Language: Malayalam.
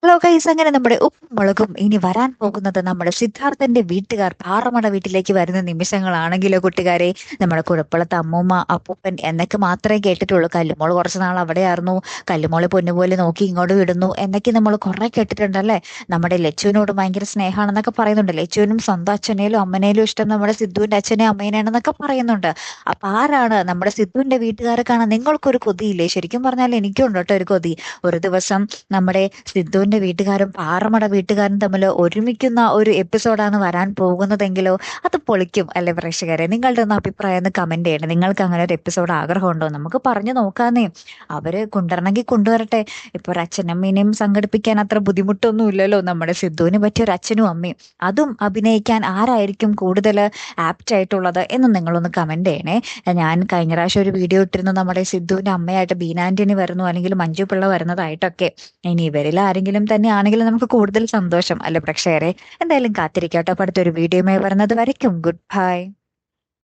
ഹലോ ഗൈസ്, അങ്ങനെ നമ്മുടെ ഉപ്പും മുളകും ഇനി വരാൻ പോകുന്നത് നമ്മുടെ സിദ്ധാർത്ഥന്റെ വീട്ടുകാർ പാറമട വീട്ടിലേക്ക് വരുന്ന നിമിഷങ്ങളാണെങ്കിലോ കൂട്ടുകാരെ. നമ്മുടെ കുഴപ്പളത്ത് അമ്മൂമ്മ അപ്പൂപ്പൻ എന്നൊക്കെ മാത്രമേ കേട്ടിട്ടുള്ളൂ. കല്ലുമോള് കുറച്ച് നാൾ അവിടെയായിരുന്നു, കല്ലുമോളെ പൊന്നുപോലെ നോക്കി ഇങ്ങോട്ട് വിടുന്നു എന്നൊക്കെ നമ്മൾ കുറെ കേട്ടിട്ടുണ്ടല്ലേ. നമ്മുടെ ലച്ചുവിനോട് ഭയങ്കര സ്നേഹമാണെന്നൊക്കെ പറയുന്നുണ്ട്. ലച്ചുവിനും സ്വന്തം അച്ഛനേലും അമ്മനേലും ഇഷ്ടം നമ്മുടെ സിദ്ധുവിന്റെ അച്ഛനെ അമ്മേനാണെന്നൊക്കെ പറയുന്നുണ്ട്. അപ്പൊ ആരാണ് നമ്മുടെ സിദ്ധുവിന്റെ വീട്ടുകാരെ കാണാൻ നിങ്ങൾക്കൊരു കൊതിയില്ലേ? ശരിക്കും പറഞ്ഞാൽ എനിക്കും ഉണ്ട് കേട്ടോ ഒരു കൊതി. ഒരു ദിവസം നമ്മുടെ സിദ്ധുവിന്റെ വീട്ടുകാരും പാറമട വീട്ടുകാരും തമ്മിൽ ഒരുമിക്കുന്ന ഒരു എപ്പിസോഡാണ് വരാൻ പോകുന്നതെങ്കിലോ അത് പൊളിക്കും അല്ലെ പ്രേക്ഷകരെ? നിങ്ങളുടെ ഒന്ന് അഭിപ്രായം ഒന്ന് കമന്റ് ചെയ്യണം. നിങ്ങൾക്ക് അങ്ങനെ ഒരു എപ്പിസോഡ് ആഗ്രഹമുണ്ടോ? നമുക്ക് പറഞ്ഞു നോക്കാന്നേ. അവര് കൊണ്ടുവരണമെങ്കിൽ കൊണ്ടുവരട്ടെ. ഇപ്പൊ ഒരു അച്ഛനമ്മേനെയും സംഘടിപ്പിക്കാൻ അത്ര ബുദ്ധിമുട്ടൊന്നും ഇല്ലല്ലോ. നമ്മുടെ സിദ്ധുവിന് പറ്റിയ ഒരു അച്ഛനും അമ്മയും അതും അഭിനയിക്കാൻ ആരായിരിക്കും കൂടുതൽ ആപ്റ്റ് ആയിട്ടുള്ളത് എന്ന് നിങ്ങളൊന്ന് കമന്റ് ചെയ്യണേ. ഞാൻ കഴിഞ്ഞ പ്രാവശ്യം ഒരു വീഡിയോ ഇട്ടിരുന്നു, നമ്മുടെ സിദ്ധുവിന്റെ അമ്മയായിട്ട് ബീന ആന്റണി വരുന്നു അല്ലെങ്കിൽ മഞ്ജു പിള്ള വരുന്നതായിട്ടൊക്കെ. ഇനി ഇവരിൽ ആരെങ്കിലും തന്നെ ആണെങ്കിലും നമുക്ക് കൂടുതൽ സന്തോഷം അല്ലെ പ്രേക്ഷകരെ? എന്തായാലും കാത്തിരിക്കട്ടോ. അടുത്തൊരു വീഡിയോയുമായി വരുന്നത് വരയ്ക്കും ഗുഡ് ബൈ.